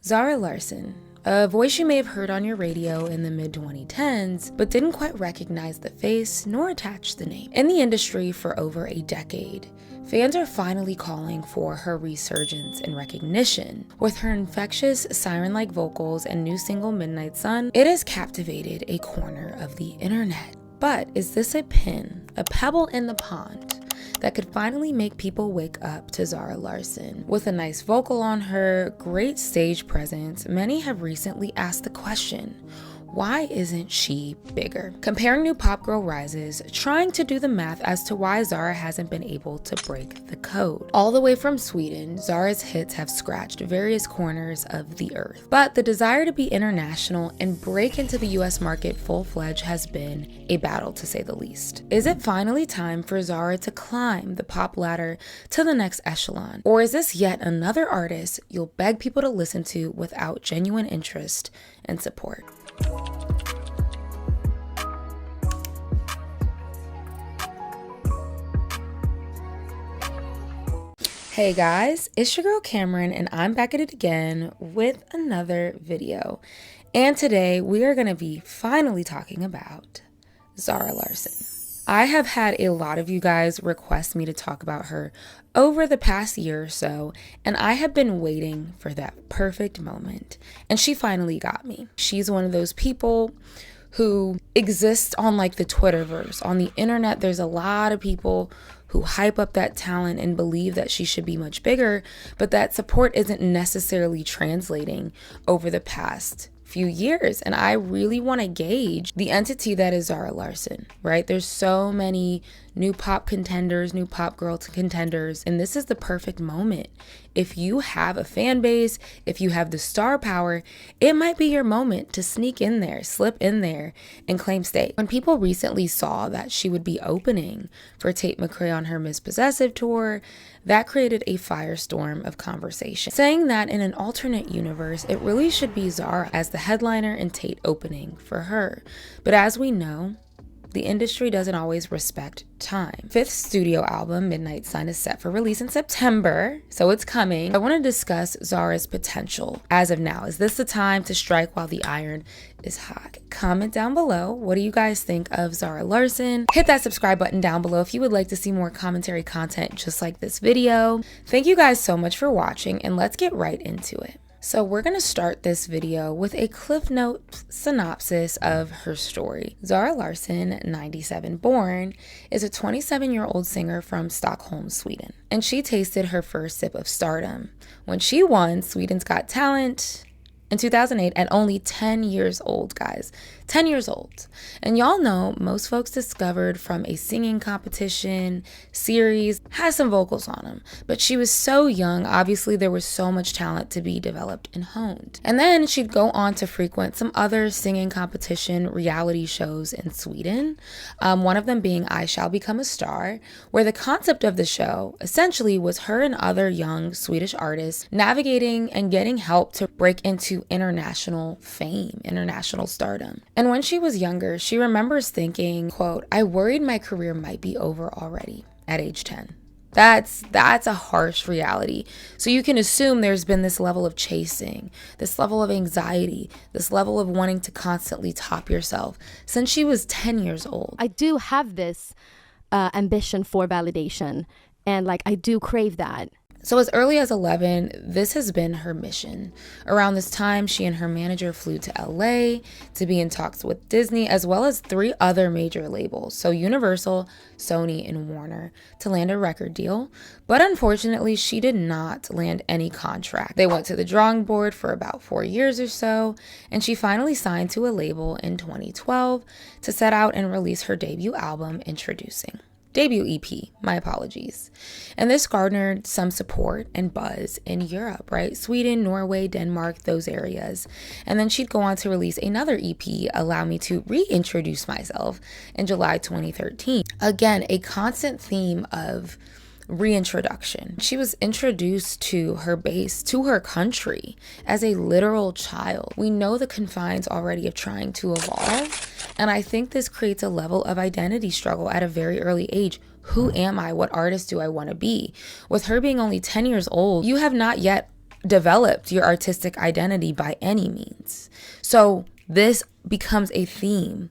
Zara Larsson, a voice you may have heard on your radio in the mid-2010s, but didn't quite recognize the face nor attach the name. In the industry for over a decade, fans are finally calling for her resurgence and recognition. With her infectious, siren-like vocals and new single Midnight Sun, it has captivated a corner of the internet. But is this a pebble in the pond, that could finally make people wake up to Zara Larsson? With a nice vocal on her, great stage presence, many have recently asked the question, why isn't she bigger? Comparing new pop girl rises, trying to do the math as to why Zara hasn't been able to break the code. All the way from Sweden, Zara's hits have scratched various corners of the earth. But the desire to be international and break into the US market full-fledged has been a battle, to say the least. Is it finally time for Zara to climb the pop ladder to the next echelon? Or is this yet another artist you'll beg people to listen to without genuine interest and support? Hey guys, it's your girl Cameron and I'm back at it again with another video. And today we are going to be finally talking about Zara Larsson. I have had a lot of you guys request me to talk about her over the past year or so, and I have been waiting for that perfect moment, and she finally got me. She's one of those people who exist on like the Twitterverse. On the internet, there's a lot of people who hype up that talent and believe that she should be much bigger, but that support isn't necessarily translating over the past few years. And I really want to gauge the entity that is Zara Larsson, right? There's so many new pop contenders, new pop girl contenders, and this is the perfect moment. If you have a fan base, if you have the star power, it might be your moment to sneak in there, slip in there, and claim stage. When people recently saw that she would be opening for Tate McRae on her Miss Possessive tour, that created a firestorm of conversation, saying that in an alternate universe, it really should be Zara as the headliner and Tate opening for her. But as we know, the industry doesn't always respect time. Fifth studio album, Midnight Sun, is set for release in September, so it's coming. I want to discuss Zara's potential as of now. Is this the time to strike while the iron is hot? Comment down below. What do you guys think of Zara Larsson? Hit that subscribe button down below if you would like to see more commentary content just like this video. Thank you guys so much for watching, and let's get right into it. So we're going to start this video with a Cliff Note synopsis of her story. Zara Larsson, 97 born, is a 27-year-old singer from Stockholm, Sweden. And she tasted her first sip of stardom when she won Sweden's Got Talent in 2008 at only 10 years old, guys. 10 years old. And y'all know most folks discovered from a singing competition series has some vocals on them. But she was so young, obviously there was so much talent to be developed and honed. And then she'd go on to frequent some other singing competition reality shows in Sweden. One of them being I Shall Become a Star, where the concept of the show essentially was her and other young Swedish artists navigating and getting help to break into international fame, international stardom. And when she was younger, she remembers thinking, quote, "I worried my career might be over already at age 10. That's a harsh reality. So you can assume there's been this level of chasing, this level of anxiety, this level of wanting to constantly top yourself since she was 10 years old. I do have this ambition for validation, and like I do crave that. So as early as 11, this has been her mission. Around this time, she and her manager flew to LA to be in talks with Disney, as well as 3 other major labels, so Universal, Sony, and Warner, to land a record deal. But unfortunately, she did not land any contract. They went to the drawing board for about 4 years or so, and she finally signed to a label in 2012 to set out and release her debut album, Debut EP, my apologies. And this garnered some support and buzz in Europe, right? Sweden, Norway, Denmark, those areas. And then she'd go on to release another EP, Allow Me to Reintroduce Myself, in July 2013. Again, a constant theme of reintroduction. She was introduced to her base, to her country, as a literal child. We know the confines already of trying to evolve, and I think this creates a level of identity struggle at a very early age. Who am I? What artist do I want to be? With her being only 10 years old, you have not yet developed your artistic identity by any means. So this becomes a theme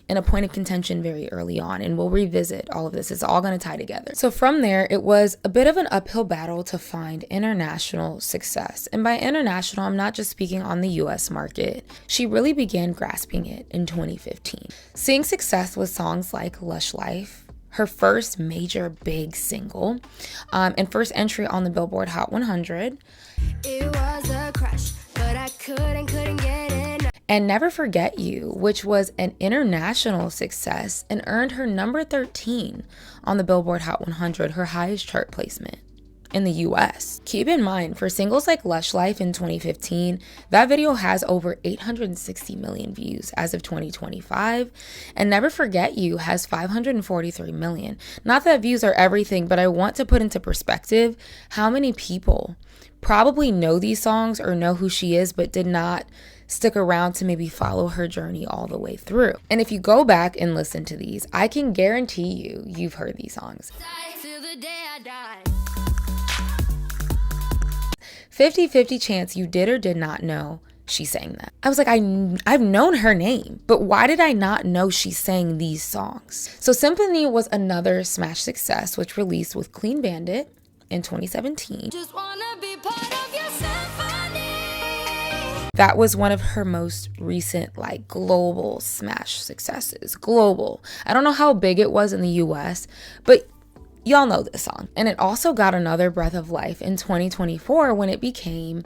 and a point of contention very early on, and we'll revisit all of this. It's all going to tie together. So from there, it was a bit of an uphill battle to find international success. And by international, I'm not just speaking on the US market. She really began grasping it in 2015, seeing success with songs like Lush Life, her first major big single, and first entry on the Billboard Hot 100. It was a crush, but I couldn't get in. And Never Forget You, which was an international success and earned her number 13 on the Billboard Hot 100, her highest chart placement in the US. Keep in mind, for singles like Lush Life in 2015, that video has over 860 million views as of 2025, and Never Forget You has 543 million. Not that views are everything, but I want to put into perspective how many people probably know these songs or know who she is, but did not stick around to maybe follow her journey all the way through. And if you go back and listen to these, I can guarantee you've heard these songs. 50-50 chance you did or did not know she sang that. I was like, I've known her name, but why did I not know she sang these songs? So Symphony was another smash success, which released with Clean Bandit in 2017. Just wanna be part of your symphony. That was one of her most recent global smash successes. Global. I don't know how big it was in the US, but y'all know this song. And it also got another breath of life in 2024 when it became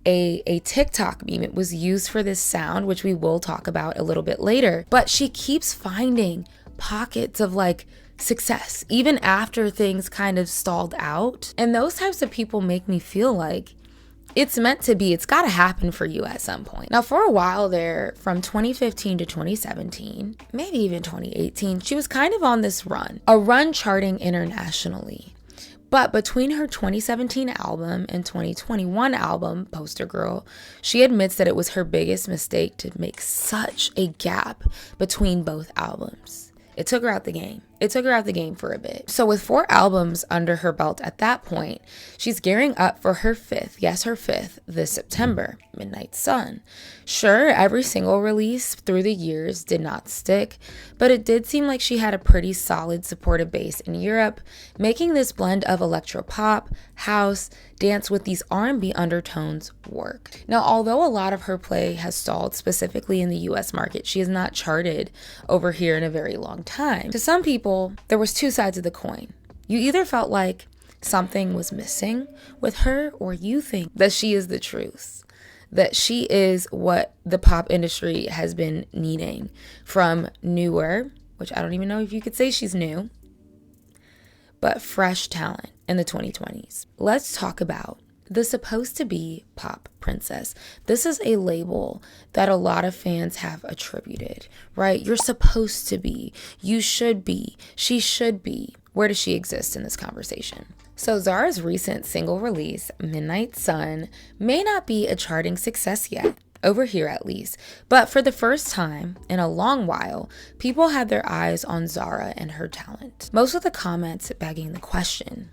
a TikTok meme. It was used for this sound, which we will talk about a little bit later. But she keeps finding pockets of success, even after things kind of stalled out. And those types of people make me feel like it's meant to be. It's got to happen for you at some point. Now, for a while there, from 2015 to 2017, maybe even 2018, she was kind of on this run, a run charting internationally. But between her 2017 album and 2021 album, Poster Girl, she admits that it was her biggest mistake to make such a gap between both albums. It took her out the game. It took her out the game for a bit. So with 4 albums under her belt at that point, she's gearing up for her 5th, yes, her 5th, this September, Midnight Sun. Sure, every single release through the years did not stick, but it did seem like she had a pretty solid supportive base in Europe, making this blend of electropop, house, dance with these R&B undertones work. Now, although a lot of her play has stalled, specifically in the US market, she has not charted over here in a very long time. To some people, there was 2 sides of the coin. You either felt like something was missing with her, or you think that she is the truth, that she is what the pop industry has been needing from newer, which I don't even know if you could say she's new, but fresh talent in the 2020s. Let's talk about the supposed to be pop princess. This is a label that a lot of fans have attributed, right? You're supposed to be, you should be, she should be. Where does she exist in this conversation? So Zara's recent single release, Midnight Sun, may not be a charting success yet, over here at least, but for the first time in a long while, people had their eyes on Zara and her talent. Most of the comments begging the question,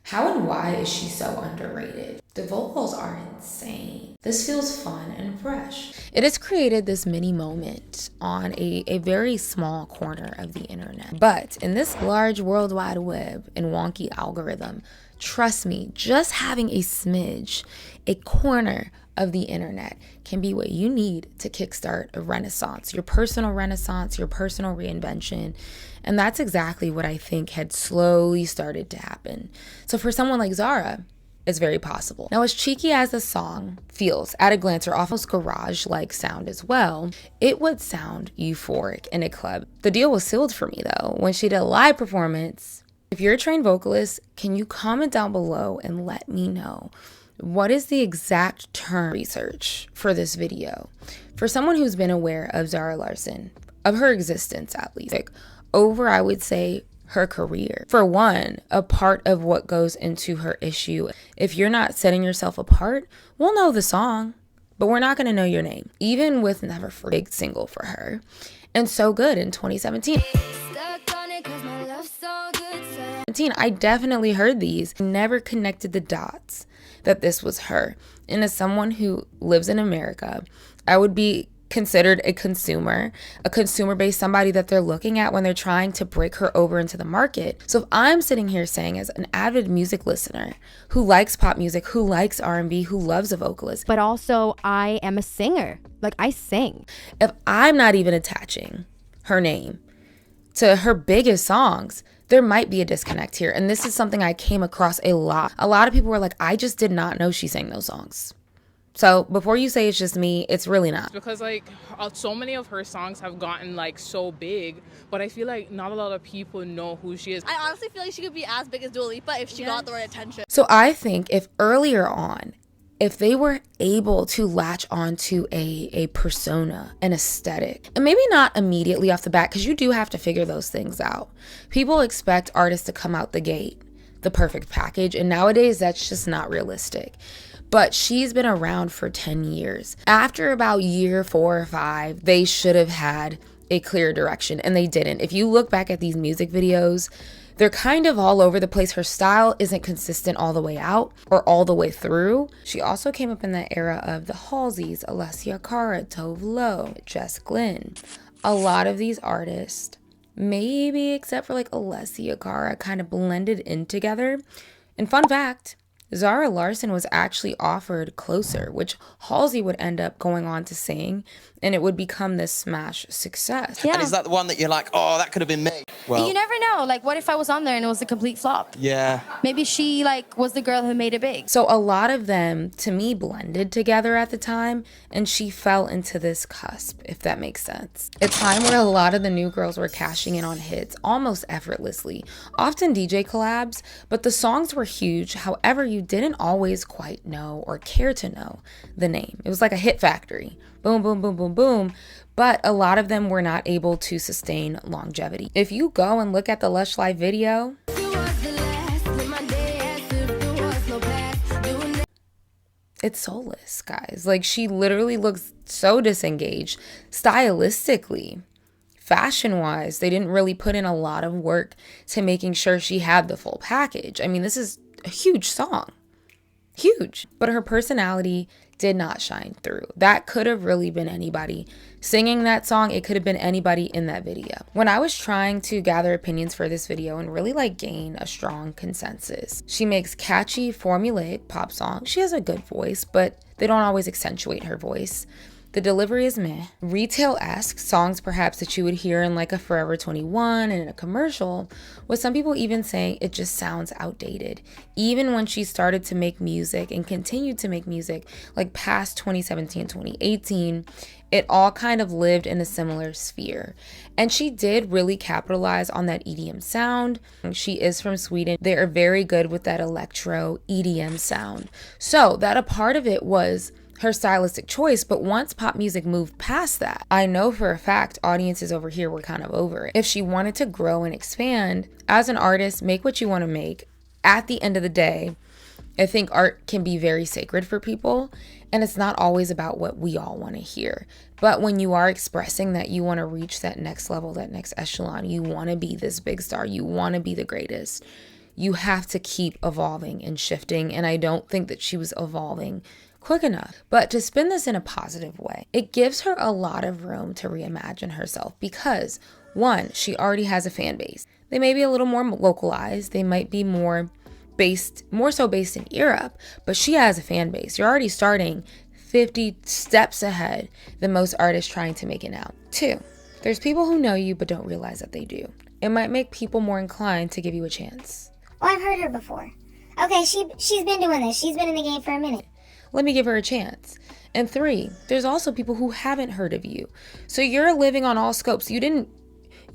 how and why is she so underrated? The vocals are insane. This feels fun and fresh. It has created this mini moment on a very small corner of the internet. But in this large world wide web and wonky algorithm, trust me, just having a smidge, a corner of the internet can be what you need to kickstart a renaissance, your personal reinvention. And that's exactly what I think had slowly started to happen. So for someone like Zara, it's very possible. Now, as cheeky as the song feels at a glance, or almost garage-like sound as well, it would sound euphoric in a club. The deal was sealed for me though when she did a live performance. If you're a trained vocalist, can you comment down below and let me know what is the exact term research for this video? For someone who's been aware of Zara Larsson, of her existence at least, over, I would say, her career. For one, a part of what goes into her issue, if you're not setting yourself apart, we'll know the song, but we're not going to know your name. Even with Never Forget, big single for her, and So Good in 2017. I definitely heard these, never connected the dots that this was her. And as someone who lives in America, I would be considered a consumer based, somebody that they're looking at when they're trying to break her over into the market. So if I'm sitting here saying, as an avid music listener who likes pop music, who likes R&B, who loves a vocalist, But also, I am a singer. Like, I sing. if I'm not even attaching her name to her biggest songs, there might be a disconnect here. And this is something I came across a lot. A lot of people were like, I just did not know she sang those songs. So before you say it's just me, it's really not. Because like so many of her songs have gotten like so big, but I feel like not a lot of people know who she is. I honestly feel like she could be as big as Dua Lipa if she got the right attention. So I think if earlier on, if they were able to latch onto a persona, an aesthetic, and maybe not immediately off the bat, because you do have to figure those things out. People expect artists to come out the gate, the perfect package, and nowadays that's just not realistic. But she's been around for 10 years. After about year 4 or 5, they should have had a clear direction, and they didn't. If you look back at these music videos, they're kind of all over the place. Her style isn't consistent all the way out or all the way through. She also came up in that era of the Halseys, Alessia Cara, Tove Lo, Jess Glynn. A lot of these artists, maybe except for like Alessia Cara, kind of blended in together. And fun fact, Zara Larsson was actually offered Closer, which Halsey would end up going on to sing, and it would become this smash success. Yeah. And is that the one that you're like, oh, that could have been me? Well, You never know. Like, what if I was on there and it was a complete flop? yeah. Maybe she, like, was the girl who made it big. So a lot of them, to me, blended together at the time, and she fell into this cusp, if that makes sense. A time where a lot of the new girls were cashing in on hits almost effortlessly, often DJ collabs, but the songs were huge. However, you didn't always quite know or care to know the name. It was like a hit factory. Boom, boom, boom, boom, boom. But a lot of them were not able to sustain longevity. If you go and look at the Lush Live video, it's soulless, guys. Like, she literally looks so disengaged stylistically. Fashion-wise, they didn't really put in a lot of work to making sure she had the full package. I mean, this is a huge song. Huge. But her personality did not shine through. That could have really been anybody singing that song. It could have been anybody in that video. When I was trying to gather opinions for this video and really like gain a strong consensus, she makes catchy, formulaic pop songs. She has a good voice, but they don't always accentuate her voice. The delivery is meh. Retail-esque songs perhaps that you would hear in like a Forever 21 and in a commercial, with some people even saying it just sounds outdated. Even when she started to make music and continued to make music like past 2017, 2018, it all kind of lived in a similar sphere. And she did really capitalize on that EDM sound. She is from Sweden. They are very good with that electro EDM sound. So that a part of it was her stylistic choice, but once pop music moved past that, I know for a fact audiences over here were kind of over it. If she wanted to grow and expand as an artist, make what you want to make. At the end of the day, I think art can be very sacred for people, and it's not always about what we all want to hear. But when you are expressing that you want to reach that next level, that next echelon, you want to be this big star, you want to be the greatest, you have to keep evolving and shifting. And I don't think that she was evolving quick enough. But to spin this in a positive way, it gives her a lot of room to reimagine herself because, one, she already has a fan base. They may be a little more localized. They might be more so based in Europe, but she has a fan base. You're already starting 50 steps ahead than most artists trying to make it now. Two, there's people who know you but don't realize that they do. It might make people more inclined to give you a chance. Well, I've heard her before. Okay, she's been doing this. She's been in the game for a minute. Let me give her a chance. And three, there's also people who haven't heard of you. So you're living on all scopes. You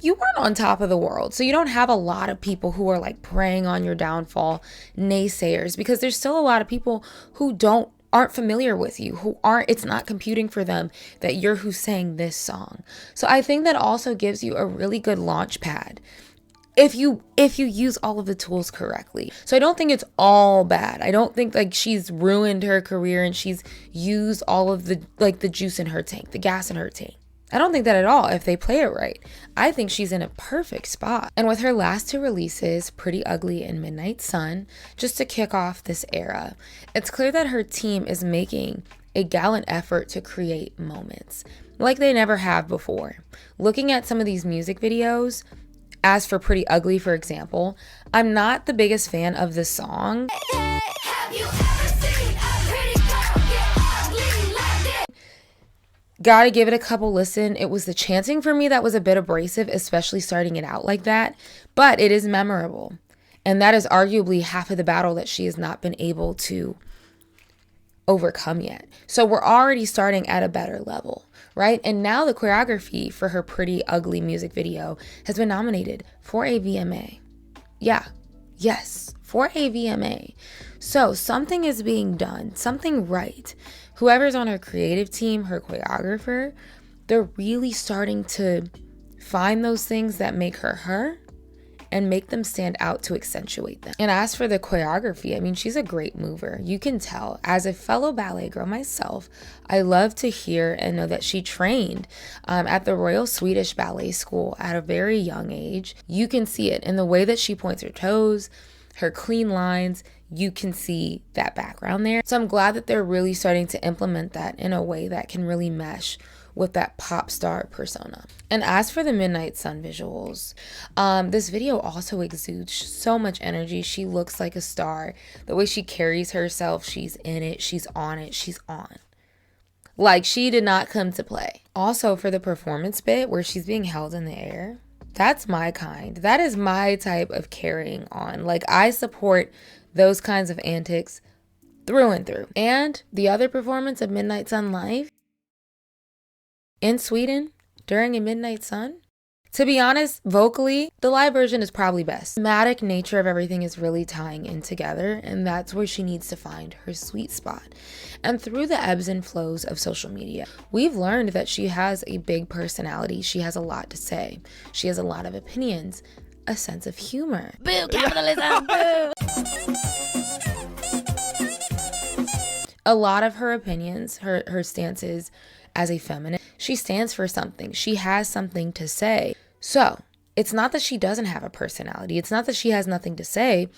weren't on top of the world. So you don't have a lot of people who are like preying on your downfall, naysayers, because there's still a lot of people who aren't familiar with you, it's not computing for them that you're who sang this song. So I think that also gives you a really good launch pad if you use all of the tools correctly. So I don't think it's all bad. I don't think like she's ruined her career and she's used all of the juice in her tank, the gas in her tank. I don't think that at all if they play it right. I think she's in a perfect spot. And with her last two releases, Pretty Ugly and Midnight Sun, just to kick off this era, it's clear that her team is making a gallant effort to create moments like they never have before. Looking at some of these music videos, as for Pretty Ugly, for example, I'm not the biggest fan of the song. Have you ever seen a pretty girl get ugly like this? Gotta give it a couple listen. It was the chanting for me that was a bit abrasive, especially starting it out like that, but it is memorable. And that is arguably half of the battle that she has not been able to overcome yet. So we're already starting at a better level, right? And now the choreography for her Pretty Ugly music video has been nominated for a VMA. Yes, for a VMA. So something is being done, something right. Whoever's on her creative team, her choreographer, they're really starting to find those things that make her her and make them stand out to accentuate them. And as for the choreography, I mean, she's a great mover. You can tell. As a fellow ballet girl myself, I love to hear and know that she trained at the Royal Swedish Ballet School at a very young age. You can see it in the way that she points her toes, her clean lines. You can see that background there. So I'm glad that they're really starting to implement that in a way that can really mesh with that pop star persona. And as for the Midnight Sun visuals, this video also exudes so much energy. She looks like a star. The way she carries herself, she's in it, she's on it, she's on. Like she did not come to play. Also for the performance bit where she's being held in the air, that's my kind. That is my type of carrying on. Like I support those kinds of antics through and through. And the other performance of Midnight Sun live in Sweden during a Midnight Sun, to be honest, vocally, the live version is probably best. The thematic nature of everything is really tying in together, and that's where she needs to find her sweet spot. And through the ebbs and flows of social media, we've learned that she has a big personality. She has a lot to say. She has a lot of opinions, a sense of humor. Boo, capitalism, boo! A lot of her opinions, her stances as a feminist, she stands for something. She has something to say. So it's not that she doesn't have a personality. It's not that she has nothing to say.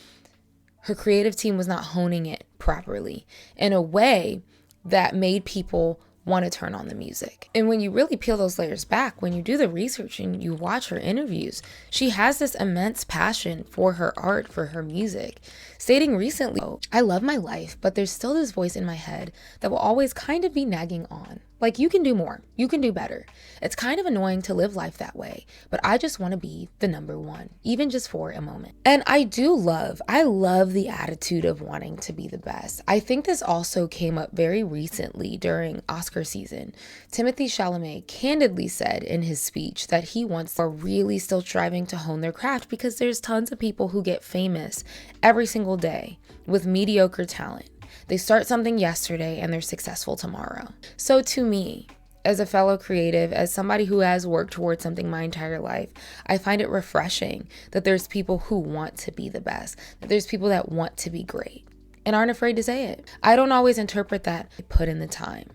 Her creative team was not honing it properly in a way that made people want to turn on the music. And when you really peel those layers back, when you do the research and you watch her interviews, she has this immense passion for her art, for her music, stating recently, I love my life, but there's still this voice in my head that will always kind of be nagging on. Like, you can do more. You can do better. It's kind of annoying to live life that way, but I just want to be the number one, even just for a moment. And I love the attitude of wanting to be the best. I think this also came up very recently during Oscar season. Timothée Chalamet candidly said in his speech that he wants to really still striving to hone their craft because there's tons of people who get famous every single day with mediocre talent. They start something yesterday and they're successful tomorrow. So to me, as a fellow creative, as somebody who has worked towards something my entire life, I find it refreshing that there's people who want to be the best, that there's people that want to be great and aren't afraid to say it. I don't always interpret that I put in the time.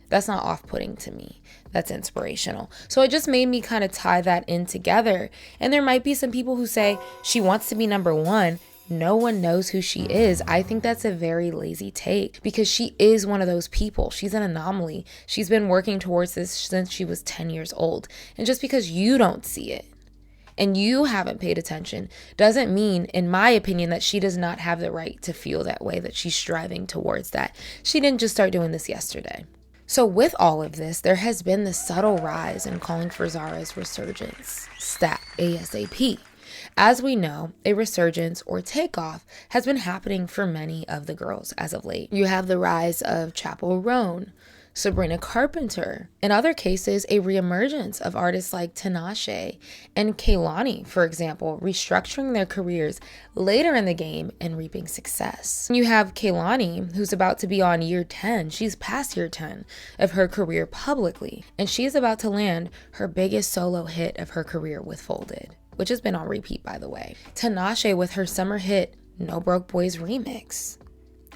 That's not off-putting to me. That's inspirational. So it just made me kind of tie that in together. And there might be some people who say she wants to be number one. No one knows who she is. I think that's a very lazy take because she is one of those people. She's an anomaly. She's been working towards this since she was 10 years old. And just because you don't see it and you haven't paid attention doesn't mean, in my opinion, that she does not have the right to feel that way, that she's striving towards that. She didn't just start doing this yesterday. So with all of this, there has been this subtle rise in calling for Zara's resurgence, stat ASAP. As we know, a resurgence or takeoff has been happening for many of the girls as of late. You have the rise of Chappell Roan, Sabrina Carpenter. In other cases, a reemergence of artists like Tinashe and Kehlani, for example, restructuring their careers later in the game and reaping success. You have Kehlani, who's about to be on year 10. She's past year 10 of her career publicly, and she's about to land her biggest solo hit of her career with Folded, which has been on repeat, by the way. Tinashe with her summer hit, No Broke Boys remix.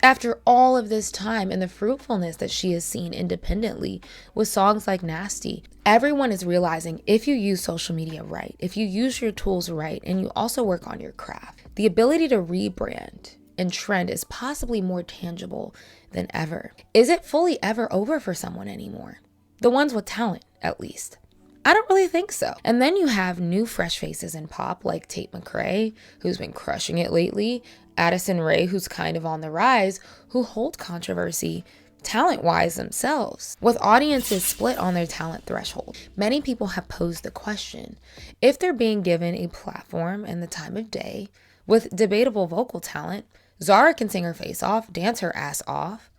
After all of this time and the fruitfulness that she has seen independently with songs like Nasty, everyone is realizing if you use social media right, if you use your tools right, and you also work on your craft, the ability to rebrand and trend is possibly more tangible than ever. Is it fully ever over for someone anymore? The ones with talent, at least. I don't really think so. And then you have new fresh faces in pop like Tate McRae, who's been crushing it lately, Addison Rae, who's kind of on the rise, who hold controversy talent-wise themselves, with audiences split on their talent threshold. Many people have posed the question, if they're being given a platform and the time of day with debatable vocal talent, Zara can sing her face off, dance her ass off,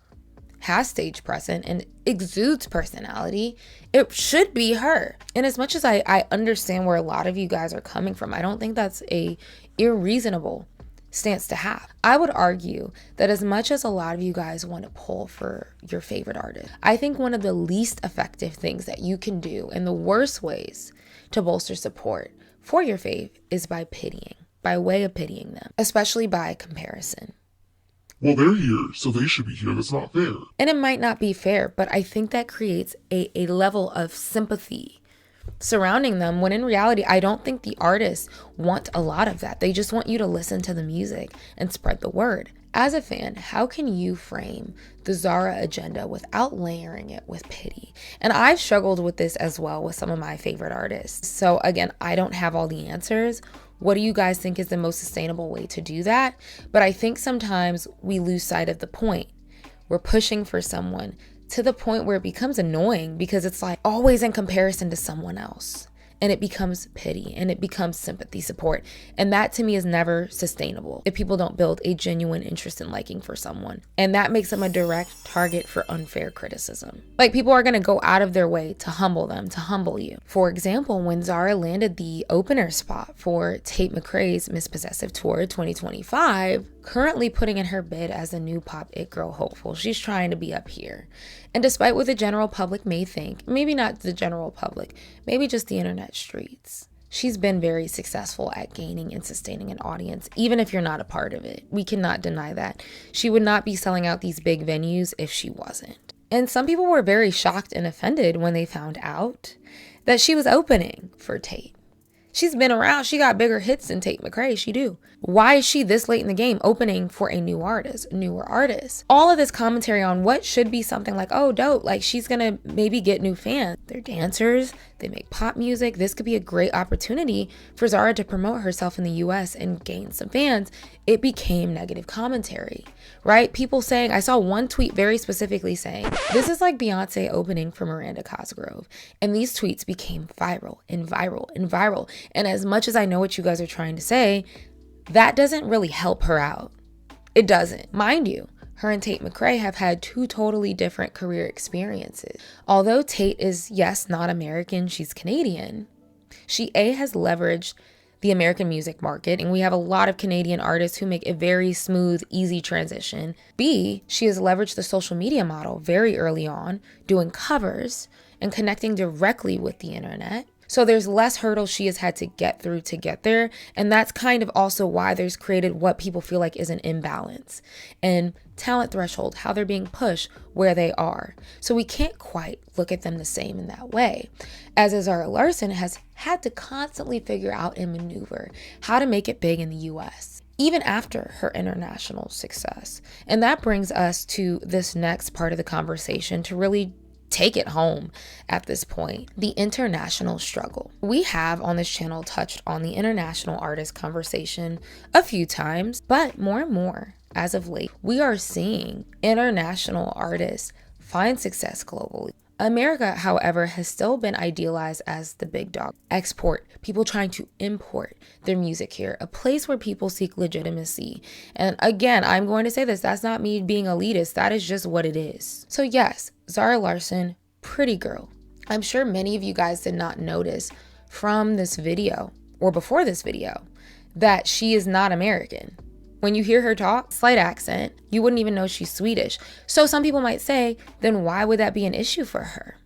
has stage presence, and exudes personality. It should be her. And as much as I understand where a lot of you guys are coming from, I don't think that's a irreasonable stance to have. I would argue that as much as a lot of you guys want to pull for your favorite artist, I think one of the least effective things that you can do in the worst ways to bolster support for your fave is by way of pitying them, especially by comparison. Well, they're here, so they should be here. That's not fair. And it might not be fair, but I think that creates a level of sympathy surrounding them, when in reality, I don't think the artists want a lot of that. They just want you to listen to the music and spread the word. As a fan, how can you frame the Zara agenda without layering it with pity? And I've struggled with this as well with some of my favorite artists. So again, I don't have all the answers. What do you guys think is the most sustainable way to do that? But I think sometimes we lose sight of the point. We're pushing for someone to the point where it becomes annoying because it's like always in comparison to someone else. And it becomes pity and it becomes sympathy support. And that to me is never sustainable if people don't build a genuine interest and liking for someone. And that makes them a direct target for unfair criticism. Like, people are going to go out of their way to humble them, to humble you. For example, when Zara landed the opener spot for Tate McRae's Miss Possessive Tour 2025, currently putting in her bid as a new pop it girl hopeful, she's trying to be up here. And despite what the general public may think, maybe not the general public, maybe just the internet streets, she's been very successful at gaining and sustaining an audience, even if you're not a part of it. We cannot deny that. She would not be selling out these big venues if she wasn't. And some people were very shocked and offended when they found out that she was opening for Tate. She's been around. She got bigger hits than Tate McRae. She do. Why is she this late in the game opening for a newer artist? All of this commentary on what should be something like, oh, dope, like she's gonna maybe get new fans. They're dancers. They make pop music. This could be a great opportunity for Zara to promote herself in the US and gain some fans. It became negative commentary, right? People saying, I saw one tweet very specifically saying, this is like Beyonce opening for Miranda Cosgrove. And these tweets became viral and viral and viral. And as much as I know what you guys are trying to say, that doesn't really help her out. It doesn't. Mind you, her and Tate McRae have had two totally different career experiences. Although Tate is, yes, not American, she's Canadian, she A, has leveraged the American music market, and we have a lot of Canadian artists who make a very smooth, easy transition. B, she has leveraged the social media model very early on, doing covers and connecting directly with the internet. So there's less hurdles she has had to get through to get there. And that's kind of also why there's created what people feel like is an imbalance and talent threshold, how they're being pushed where they are. So we can't quite look at them the same in that way. As Zara Larsson has had to constantly figure out and maneuver how to make it big in the US, even after her international success. And that brings us to this next part of the conversation to really take it home at this point, the international struggle. We have on this channel touched on the international artist conversation a few times, but more and more as of late, we are seeing international artists find success globally. America, however, has still been idealized as the big dog. Export, people trying to import their music here, a place where people seek legitimacy. And again, I'm going to say this, that's not me being elitist, that is just what it is. So yes, Zara Larsson, pretty girl. I'm sure many of you guys did not notice from this video or before this video that she is not American. When you hear her talk, slight accent, you wouldn't even know she's Swedish. So some people might say, then why would that be an issue for her?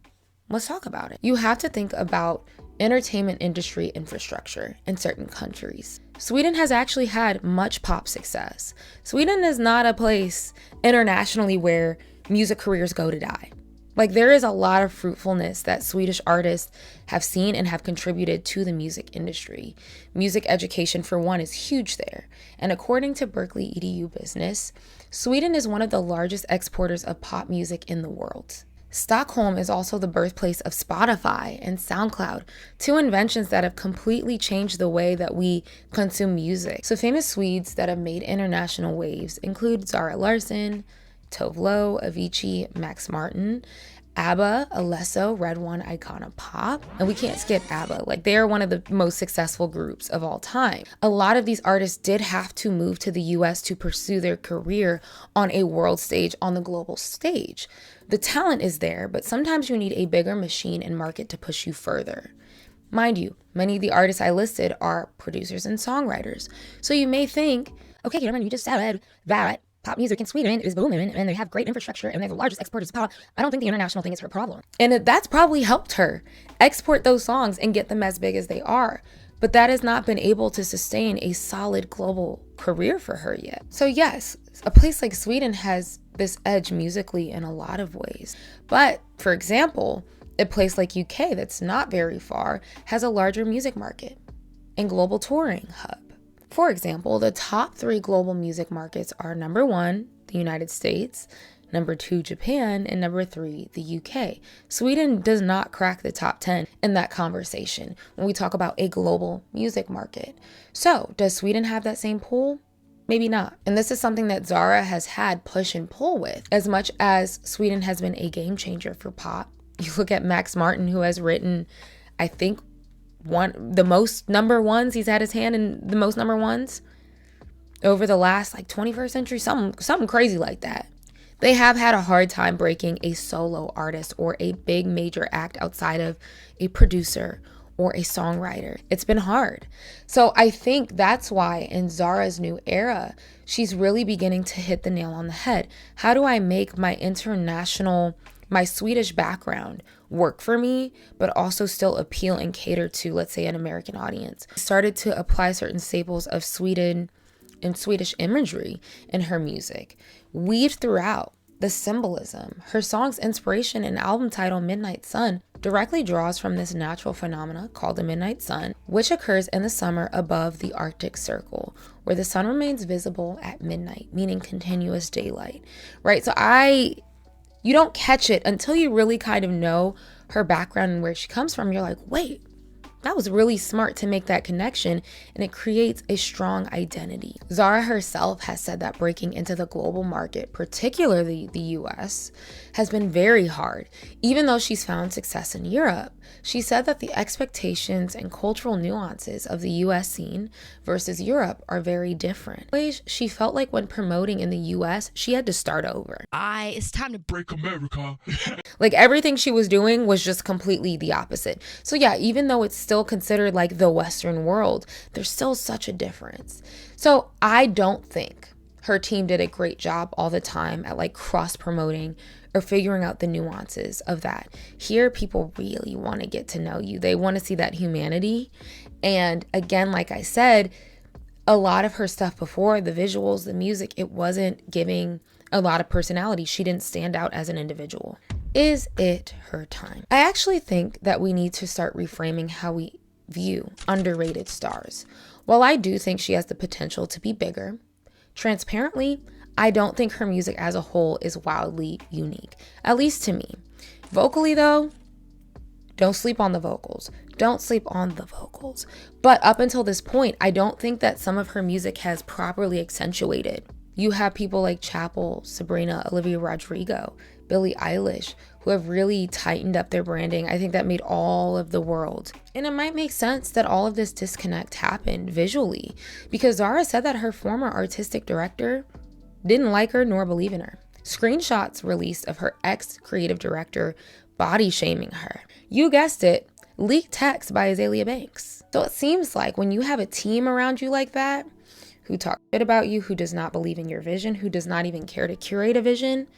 Let's talk about it. You have to think about entertainment industry infrastructure in certain countries. Sweden has actually had much pop success. Sweden is not a place internationally where music careers go to die. Like, there is a lot of fruitfulness that Swedish artists have seen and have contributed to the music industry. Music education, for one, is huge there. And according to Berkeley EDU Business, Sweden is one of the largest exporters of pop music in the world. Stockholm is also the birthplace of Spotify and SoundCloud, two inventions that have completely changed the way that we consume music. So famous Swedes that have made international waves include Zara Larsson, Tove Lo, Avicii, Max Martin, ABBA, Alesso, Red One, icon of pop. And we can't skip ABBA. Like, they are one of the most successful groups of all time. A lot of these artists did have to move to the US to pursue their career on a world stage, on the global stage. The talent is there, but sometimes you need a bigger machine and market to push you further. Mind you, many of the artists I listed are producers and songwriters. So you may think, okay, Cameron, you just said that pop music in Sweden is booming and they have great infrastructure and they're the largest exporters of pop. I don't think the international thing is her problem. And that's probably helped her export those songs and get them as big as they are. But that has not been able to sustain a solid global career for her yet. So yes, a place like Sweden has this edge musically in a lot of ways. But for example, a place like UK that's not very far has a larger music market and global touring hub. For example, the top 3 global music markets are number 1, the United States, number 2, Japan, and number 3, the UK. Sweden does not crack the top 10 in that conversation when we talk about a global music market. So, does Sweden have that same pull? Maybe not. And this is something that Zara has had push and pull with. As much as Sweden has been a game changer for pop, you look at Max Martin, who has written, I think, the most number ones. He's had his hand in the most number ones over the last 21st century, something crazy like that. They have had a hard time breaking a solo artist or a big major act outside of a producer or a songwriter. It's been hard. So I think that's why in Zara's new era, she's really beginning to hit the nail on the head. How do I make my Swedish background work for me, but also still appeal and cater to, let's say, an American audience? Started to apply certain staples of Sweden and Swedish imagery in her music, weaved throughout the symbolism. Her song's inspiration and album title Midnight Sun directly draws from this natural phenomena called the midnight sun, which occurs in the summer above the Arctic Circle, where the sun remains visible at midnight, meaning continuous daylight, right? So you don't catch it until you really kind of know her background and where she comes from. You're like, wait, that was really smart to make that connection, and it creates a strong identity. Zara herself has said that breaking into the global market, particularly the US, has been very hard. Even though she's found success in Europe, she said that the expectations and cultural nuances of the US scene versus Europe are very different. She felt like when promoting in the US, she had to start over. It's time to break America. Like, everything she was doing was just completely the opposite. So yeah, even though it's still considered like the Western world, there's still such a difference. So I don't think her team did a great job all the time at cross promoting or figuring out the nuances of that. Here, people really want to get to know you. They want to see that humanity. And again, like I said, a lot of her stuff before, the visuals, the music, it wasn't giving a lot of personality. She didn't stand out as an individual. Is it her time? I actually think that we need to start reframing how we view underrated stars. While I do think she has the potential to be bigger, transparently, I don't think her music as a whole is wildly unique, at least to me. Vocally though, don't sleep on the vocals. Don't sleep on the vocals. But up until this point, I don't think that some of her music has properly accentuated. You have people like Chapel, Sabrina, Olivia Rodrigo, Billie Eilish, who have really tightened up their branding. I think that made all of the world. And it might make sense that all of this disconnect happened visually, because Zara said that her former artistic director didn't like her nor believe in her. Screenshots released of her ex-creative director body shaming her. You guessed it, leaked text by Azalea Banks. So it seems like when you have a team around you like that, who talk shit about you, who does not believe in your vision, who does not even care to curate a vision,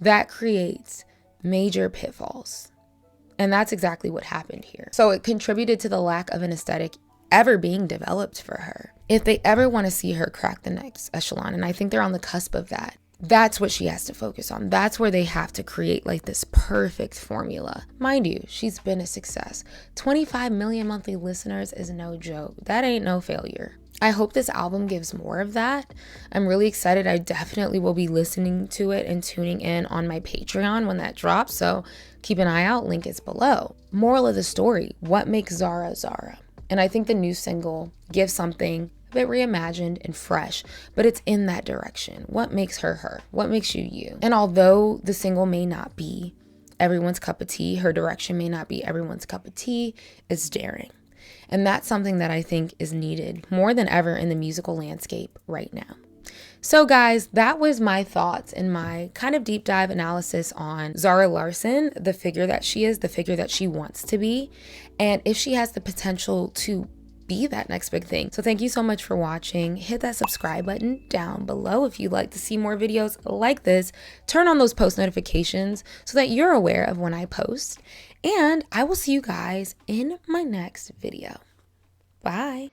that creates major pitfalls. And that's exactly what happened here. So it contributed to the lack of an aesthetic ever being developed for her. If they ever want to see her crack the next echelon, and I think they're on the cusp of that, that's what she has to focus on. That's where they have to create like this perfect formula. Mind you, she's been a success. 25 million monthly listeners is no joke. That ain't no failure. I hope this album gives more of that. I'm really excited. I definitely will be listening to it and tuning in on my Patreon when that drops. So keep an eye out. Link is below. Moral of the story: what makes Zara Zara? And I think the new single gives something a bit reimagined and fresh, but it's in that direction. What makes her her? What makes you you? And although the single may not be everyone's cup of tea, her direction may not be everyone's cup of tea, it's daring. And that's something that I think is needed more than ever in the musical landscape right now. So guys, that was my thoughts and my kind of deep dive analysis on Zara Larsson, the figure that she is, the figure that she wants to be, and if she has the potential to be that next big thing. So thank you so much for watching. Hit that subscribe button down below if you'd like to see more videos like this. Turn on those post notifications so that you're aware of when I post. And I will see you guys in my next video. Bye.